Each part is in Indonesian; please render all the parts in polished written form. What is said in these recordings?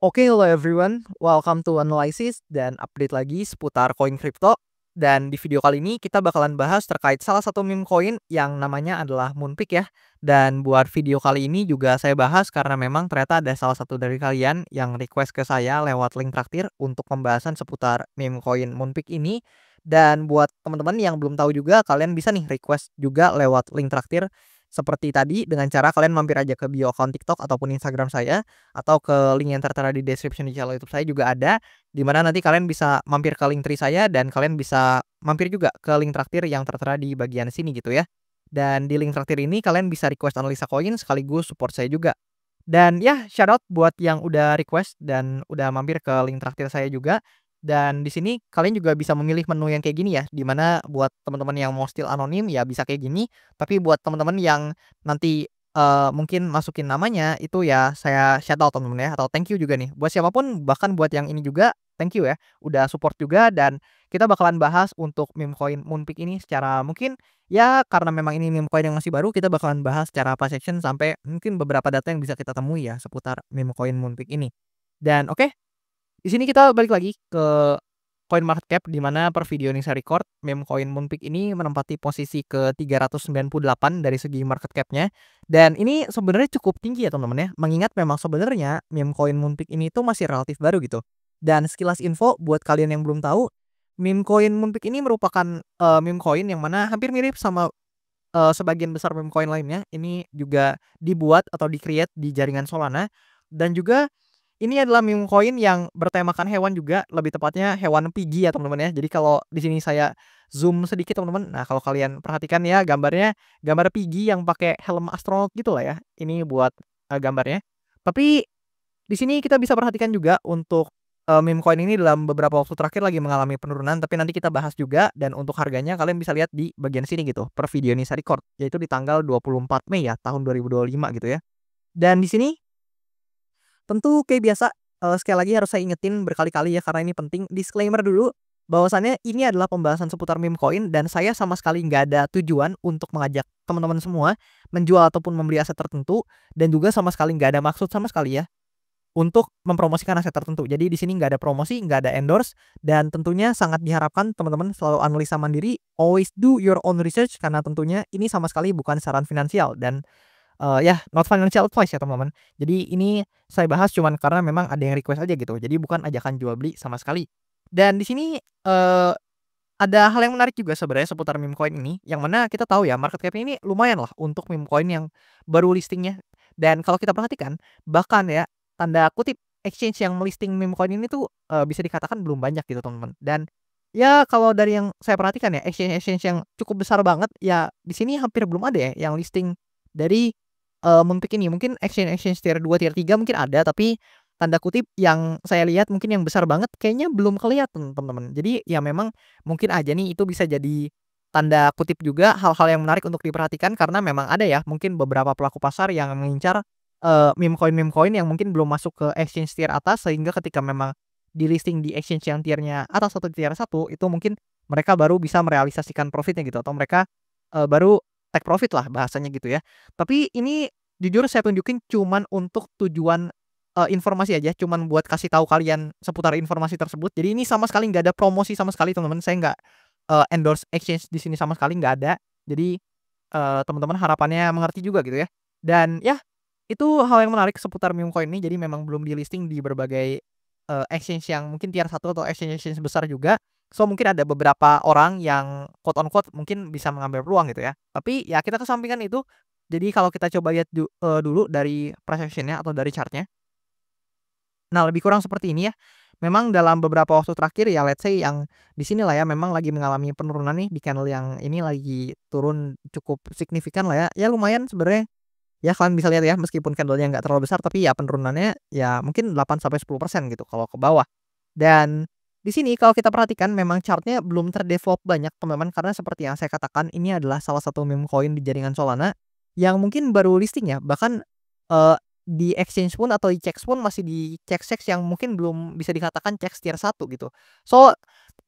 Oke, hello everyone. Welcome to Analysis dan update lagi seputar koin kripto. Dan di video kali ini kita bakalan bahas terkait salah satu meme koin yang namanya adalah Moonpig ya. Dan buat video kali ini juga saya bahas karena memang ternyata ada salah satu dari kalian yang request ke saya lewat link traktir untuk pembahasan seputar meme koin Moonpig ini. Dan buat teman-teman yang belum tahu juga, kalian bisa nih request juga lewat link traktir seperti tadi dengan cara kalian mampir aja ke bio akun TikTok ataupun Instagram saya atau ke link yang tertera di description di channel YouTube saya juga ada, di mana nanti kalian bisa mampir ke link tree saya dan kalian bisa mampir juga ke link traktir yang tertera di bagian sini gitu ya. Dan di link traktir ini kalian bisa request analisa koin sekaligus support saya juga. Dan ya, shout out buat yang udah request dan udah mampir ke link traktir saya juga. Dan di sini kalian juga bisa memilih menu yang kayak gini ya, di mana buat teman-teman yang mau still anonim ya bisa kayak gini, tapi buat teman-teman yang nanti mungkin masukin namanya itu ya saya shout out teman-teman ya, atau thank you juga nih buat siapapun, bahkan buat yang ini juga thank you ya, udah support juga. Dan kita bakalan bahas untuk meme coin Moonpig ini secara mungkin ya karena memang ini meme coin yang masih baru, kita bakalan bahas secara apa section sampai mungkin beberapa data yang bisa kita temui ya seputar meme coin Moonpig ini. Dan oke, di sini kita balik lagi ke Coin Market Cap di mana per video ini saya record, meme coin Moonpig ini menempati posisi ke-398 dari segi market cap-nya. Dan ini sebenarnya cukup tinggi ya teman-teman ya. Mengingat memang sebenarnya meme coin Moonpig ini tuh masih relatif baru gitu. Dan sekilas info buat kalian yang belum tahu, meme coin Moonpig ini merupakan meme coin yang mana hampir mirip sama sebagian besar meme coin lainnya. Ini juga dibuat atau di-create di jaringan Solana, dan juga ini adalah meme coin yang bertemakan hewan juga, lebih tepatnya hewan pigi ya teman-teman ya. Jadi kalau di sini saya zoom sedikit teman-teman. Nah, kalau kalian perhatikan ya gambarnya, gambar pigi yang pakai helm astronot gitulah ya. Ini buat gambarnya. Tapi di sini kita bisa perhatikan juga untuk meme coin ini dalam beberapa waktu terakhir lagi mengalami penurunan, tapi nanti kita bahas juga. Dan untuk harganya kalian bisa lihat di bagian sini gitu, per video ini saya record, yaitu di tanggal 24 Mei ya tahun 2025 gitu ya. Dan di sini tentu kayak biasa, sekali lagi harus saya ingetin berkali-kali ya karena ini penting, disclaimer dulu bahwasannya ini adalah pembahasan seputar meme coin dan saya sama sekali nggak ada tujuan untuk mengajak teman-teman semua menjual ataupun membeli aset tertentu, dan juga sama sekali nggak ada maksud sama sekali ya untuk mempromosikan aset tertentu. Jadi di sini nggak ada promosi, nggak ada endorse, dan tentunya sangat diharapkan teman-teman selalu analisa mandiri, always do your own research, karena tentunya ini sama sekali bukan saran finansial dan ya, not financial advice ya teman-teman. Jadi ini saya bahas cuman karena memang ada yang request aja gitu. Jadi bukan ajakan jual beli sama sekali. Dan di sini ada hal yang menarik juga sebenarnya seputar meme coin ini, yang mana kita tahu ya market cap ini lumayan lah untuk meme coin yang baru listingnya. Dan kalau kita perhatikan, bahkan ya tanda kutip exchange yang melisting meme coin ini tuh bisa dikatakan belum banyak gitu teman-teman. Dan ya kalau dari yang saya perhatikan ya exchange-exchange yang cukup besar banget ya di sini hampir belum ada ya yang listing dari Moonpig ini. Mungkin exchange-exchange tier 2 tier 3 mungkin ada, tapi tanda kutip yang saya lihat mungkin yang besar banget kayaknya belum kelihatan teman-teman. Jadi ya memang mungkin aja nih itu bisa jadi tanda kutip juga hal-hal yang menarik untuk diperhatikan, karena memang ada ya mungkin beberapa pelaku pasar yang mengincar meme coin yang mungkin belum masuk ke exchange tier atas, sehingga ketika memang di listing di exchange yang tiernya atas atau tier 1 itu mungkin mereka baru bisa merealisasikan profitnya gitu, atau mereka baru take profit lah bahasanya gitu ya. Tapi ini jujur saya tunjukin cuman untuk tujuan informasi aja, cuman buat kasih tahu kalian seputar informasi tersebut. Jadi ini sama sekali nggak ada promosi sama sekali teman-teman. Saya nggak endorse exchange di sini sama sekali nggak ada. Jadi teman-teman harapannya mengerti juga gitu ya. Dan ya itu hal yang menarik seputar meme coin ini. Jadi memang belum di-listing di berbagai exchange yang mungkin tier 1 atau exchange-exchange besar juga. So mungkin ada beberapa orang yang quote on quote mungkin bisa mengambil peluang gitu ya. Tapi ya kita kesampingkan itu. Jadi kalau kita coba lihat dulu dari price action-nya atau dari chart-nya. Nah, lebih kurang seperti ini ya. Memang dalam beberapa waktu terakhir ya let's say yang di sini lah ya memang lagi mengalami penurunan nih, di candle yang ini lagi turun cukup signifikan lah ya. Ya lumayan sebenarnya. Ya kalian bisa lihat ya meskipun candle-nya nggak terlalu besar, tapi ya penurunannya ya mungkin 8-10% gitu kalau ke bawah. Dan di sini kalau kita perhatikan memang chart-nya belum terdevelop banyak teman-teman, karena seperti yang saya katakan ini adalah salah satu meme coin di jaringan Solana yang mungkin baru listing ya. Bahkan di exchange pun atau di CEX pun masih di CEX yang mungkin belum bisa dikatakan CEX tier 1 gitu. So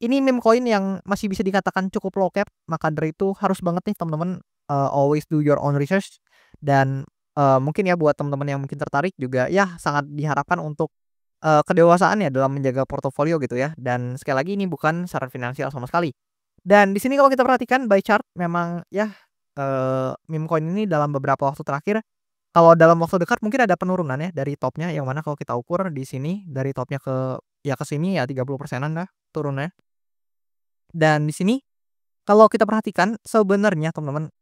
ini meme coin yang masih bisa dikatakan cukup low cap, maka dari itu harus banget nih teman-teman always do your own research. Dan mungkin ya buat teman-teman yang mungkin tertarik juga ya sangat diharapkan untuk kedewasaan ya dalam menjaga portofolio gitu ya, dan sekali lagi ini bukan saran finansial sama sekali. Dan di sini kalau kita perhatikan by chart memang ya, meme coin ini dalam beberapa waktu terakhir, kalau dalam waktu dekat mungkin ada penurunan ya dari topnya, yang mana kalau kita ukur di sini dari topnya ke sini ya 30%-an lah turunnya. Dan di sini kalau kita perhatikan sebenarnya teman-teman,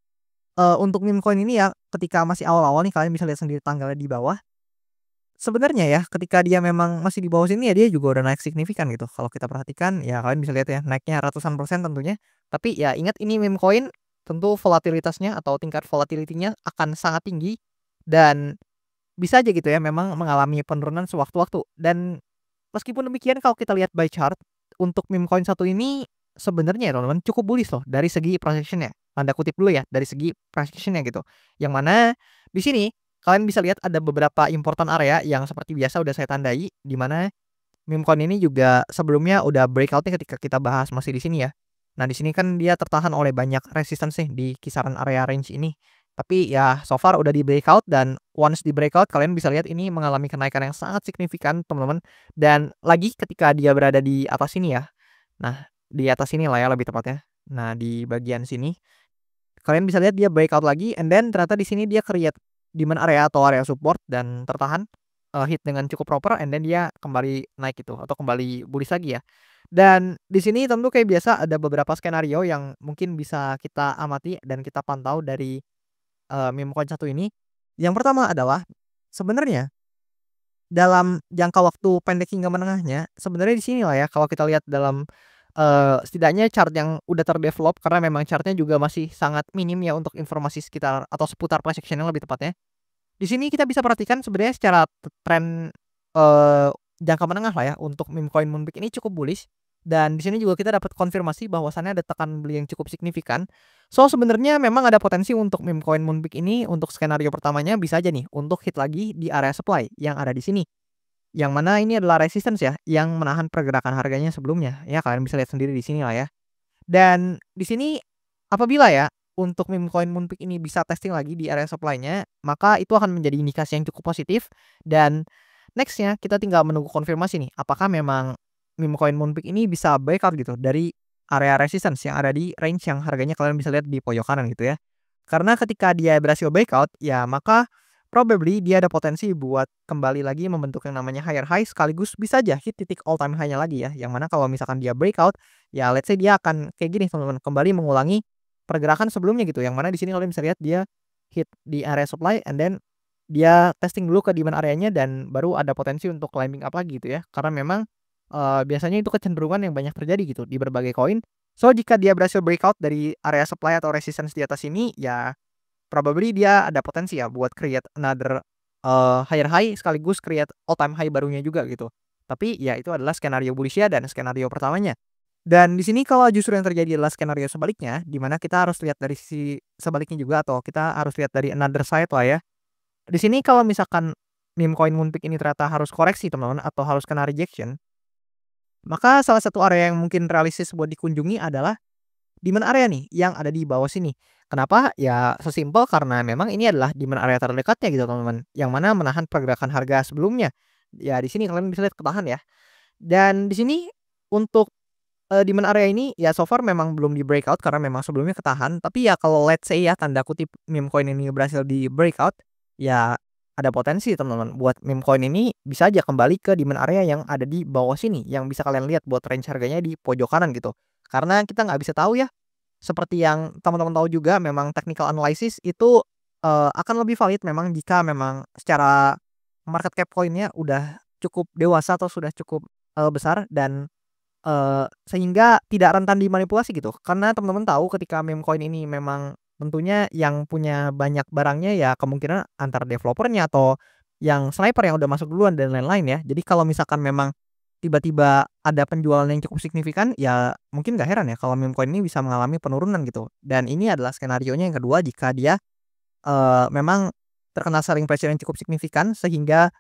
untuk meme coin ini ya ketika masih awal-awal nih kalian bisa lihat sendiri tanggalnya di bawah. Sebenarnya ya ketika dia memang masih di bawah sini ya dia juga udah naik signifikan gitu. Kalau kita perhatikan ya kalian bisa lihat ya naiknya ratusan persen tentunya. Tapi ya ingat ini meme coin tentu volatilitasnya atau tingkat volatility-nya akan sangat tinggi dan bisa aja gitu ya memang mengalami penurunan sewaktu-waktu. Dan meskipun demikian kalau kita lihat by chart untuk meme coin satu ini sebenarnya ya teman-teman cukup bullish loh dari segi projection-nya. Tanda kutip dulu ya dari segi projection-nya gitu. Yang mana di sini kalian bisa lihat ada beberapa important area yang seperti biasa udah saya tandai di mana meme coin ini juga sebelumnya udah breakout-nya ketika kita bahas masih di sini ya. Nah, di sini kan dia tertahan oleh banyak resistance nih di kisaran area range ini. Tapi ya so far udah di breakout dan once di breakout kalian bisa lihat ini mengalami kenaikan yang sangat signifikan teman-teman. Dan lagi ketika dia berada di atas sini ya. Nah, di atas sini lah ya lebih tepatnya. Nah, di bagian sini kalian bisa lihat dia breakout lagi and then ternyata di sini dia create demand area atau area support dan tertahan, hit dengan cukup proper and then dia kembali naik gitu atau kembali bullish lagi ya. Dan di sini tentu kayak biasa ada beberapa skenario yang mungkin bisa kita amati dan kita pantau dari, meme coin satu ini. Yang pertama adalah sebenarnya dalam jangka waktu pendek hingga menengahnya, sebenarnya di sini lah ya kalau kita lihat dalam, setidaknya chart yang udah terdevelop karena memang chart-nya juga masih sangat minim ya untuk informasi sekitar atau seputar price action-nya lebih tepatnya. Di sini kita bisa perhatikan sebenarnya secara tren, eee, jangka menengah lah ya untuk meme coin Moonpig ini cukup bullish dan di sini juga kita dapat konfirmasi bahwasannya ada tekan beli yang cukup signifikan. So, sebenarnya memang ada potensi untuk meme coin Moonpig ini untuk skenario pertamanya bisa aja nih untuk hit lagi di area supply yang ada di sini. Yang mana ini adalah resistance ya yang menahan pergerakan harganya sebelumnya. Ya kalian bisa lihat sendiri di sini lah ya. Dan di sini apabila ya untuk meme coin Moonpig ini bisa testing lagi di area supply-nya, maka itu akan menjadi indikasi yang cukup positif dan next-nya kita tinggal menunggu konfirmasi nih, apakah memang meme coin Moonpig ini bisa breakout gitu dari area resistance yang ada di range yang harganya kalian bisa lihat di pojok kanan gitu ya. Karena ketika dia berhasil breakout, ya maka probably dia ada potensi buat kembali lagi membentuk yang namanya higher high sekaligus bisa aja hit titik all time high-nya lagi ya. Yang mana kalau misalkan dia breakout, ya let's say dia akan kayak gini teman-teman, kembali mengulangi pergerakan sebelumnya gitu. Yang mana di sini kalian bisa lihat dia hit di area supply and then dia testing dulu ke demand areanya dan baru ada potensi untuk climbing up lagi gitu ya. Karena memang biasanya itu kecenderungan yang banyak terjadi gitu di berbagai koin. So jika dia berhasil breakout dari area supply atau resistance di atas ini ya probably dia ada potensi ya buat create another, higher high sekaligus create all time high barunya juga gitu. Tapi ya itu adalah skenario bullish ya dan skenario pertamanya. Dan di sini kalau justru yang terjadi adalah skenario sebaliknya, di mana kita harus lihat dari sisi sebaliknya juga atau kita harus lihat dari another side lah ya. Di sini kalau misalkan meme coin Moonpig ini ternyata harus koreksi teman-teman atau harus kena rejection, maka salah satu area yang mungkin realistis buat dikunjungi adalah demand area nih yang ada di bawah sini. Kenapa? Ya sesimpel karena memang ini adalah demand area terdekatnya gitu teman-teman, yang mana menahan pergerakan harga sebelumnya. Ya di sini kalian bisa lihat ketahan ya. Dan di sini untuk, demand area ini ya so far memang belum di breakout karena memang sebelumnya ketahan, tapi ya kalau let's say ya tanda kutip meme coin ini berhasil di breakout, ya ada potensi teman-teman buat meme coin ini bisa aja kembali ke demand area yang ada di bawah sini, yang bisa kalian lihat buat range harganya di pojok kanan gitu. Karena kita nggak bisa tahu ya, seperti yang teman-teman tahu juga memang technical analysis itu, akan lebih valid memang jika memang secara market cap coin-nya udah cukup dewasa atau sudah cukup, besar dan sehingga tidak rentan dimanipulasi gitu. Karena teman-teman tahu ketika meme coin ini memang tentunya yang punya banyak barangnya ya kemungkinan antar developernya atau yang sniper yang udah masuk duluan dan lain-lain ya. Jadi kalau misalkan memang tiba-tiba ada penjualan yang cukup signifikan, ya mungkin gak heran ya kalau meme coin ini bisa mengalami penurunan gitu. Dan ini adalah skenarionya yang kedua jika dia, memang terkena selling pressure yang cukup signifikan sehingga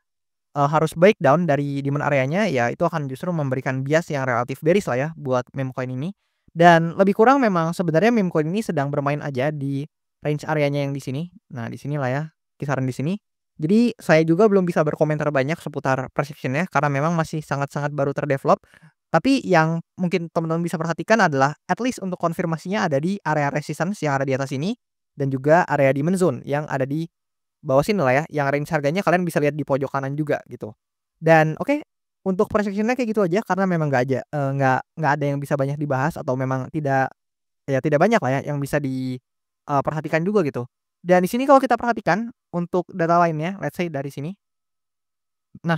harus breakdown dari demand areanya, ya itu akan justru memberikan bias yang relatif bearish lah ya buat meme coin ini. Dan lebih kurang memang sebenarnya meme coin ini sedang bermain aja di range areanya yang di sini. Nah, di sinilah ya, kisaran di sini. Jadi saya juga belum bisa berkomentar banyak seputar precision-nya karena memang masih sangat-sangat baru terdevelop. Tapi yang mungkin teman-teman bisa perhatikan adalah at least untuk konfirmasinya ada di area resistance yang ada di atas ini, dan juga area demand zone yang ada di bawah sini lah ya, yang range harganya kalian bisa lihat di pojok kanan juga gitu. Dan oke, untuk precision-nya kayak gitu aja karena memang nggak ada yang bisa banyak dibahas atau memang tidak banyak lah ya yang bisa perhatikan juga gitu. Dan di sini kalau kita perhatikan untuk data lainnya, let's say dari sini. Nah,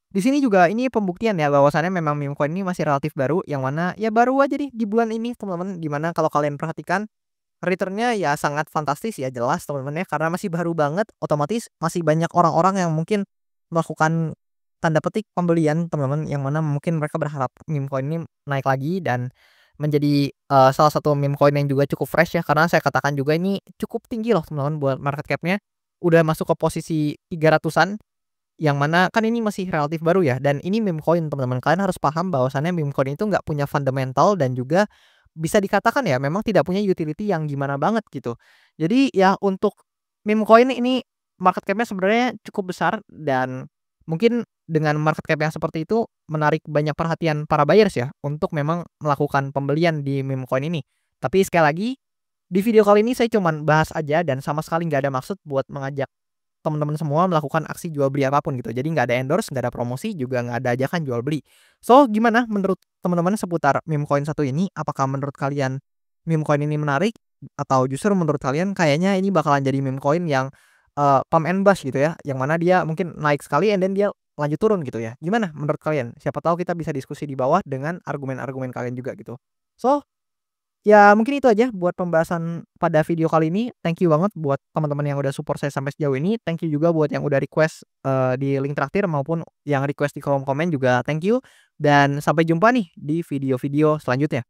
di sini juga ini pembuktian ya bahwasannya memang meme coin ini masih relatif baru, yang mana ya baru aja nih di bulan ini teman-teman, di mana kalau kalian perhatikan return-nya ya sangat fantastis ya, jelas teman-teman ya, karena masih baru banget, otomatis masih banyak orang-orang yang mungkin melakukan tanda petik pembelian teman-teman, yang mana mungkin mereka berharap meme coin ini naik lagi dan menjadi, salah satu meme coin yang juga cukup fresh ya, karena saya katakan juga ini cukup tinggi loh teman-teman buat market cap-nya, udah masuk ke posisi 300-an, yang mana kan ini masih relatif baru ya, dan ini meme coin teman-teman. Kalian harus paham bahwasannya meme coin itu nggak punya fundamental dan juga bisa dikatakan ya memang tidak punya utility yang gimana banget gitu. Jadi ya untuk meme coin ini market cap-nya sebenarnya cukup besar, dan mungkin dengan market cap yang seperti itu menarik banyak perhatian para buyers ya untuk memang melakukan pembelian di meme coin ini. Tapi sekali lagi, di video kali ini saya cuman bahas aja dan sama sekali nggak ada maksud buat mengajak teman-teman semua melakukan aksi jual beli apapun gitu. Jadi nggak ada endorse, nggak ada promosi, juga nggak ada ajakan jual beli. So, gimana menurut teman-teman seputar meme coin satu ini? Apakah menurut kalian meme coin ini menarik? Atau justru menurut kalian kayaknya ini bakalan jadi meme coin yang pump and bust gitu ya? Yang mana dia mungkin naik sekali and then dia lanjut turun gitu ya? Gimana menurut kalian? Siapa tahu kita bisa diskusi di bawah dengan argumen-argumen kalian juga gitu. So, ya mungkin itu aja buat pembahasan pada video kali ini. Thank you banget buat teman-teman yang udah support saya sampai sejauh ini. Thank you juga buat yang udah request, di link traktir maupun yang request di kolom komen juga thank you. Dan sampai jumpa nih di video-video selanjutnya.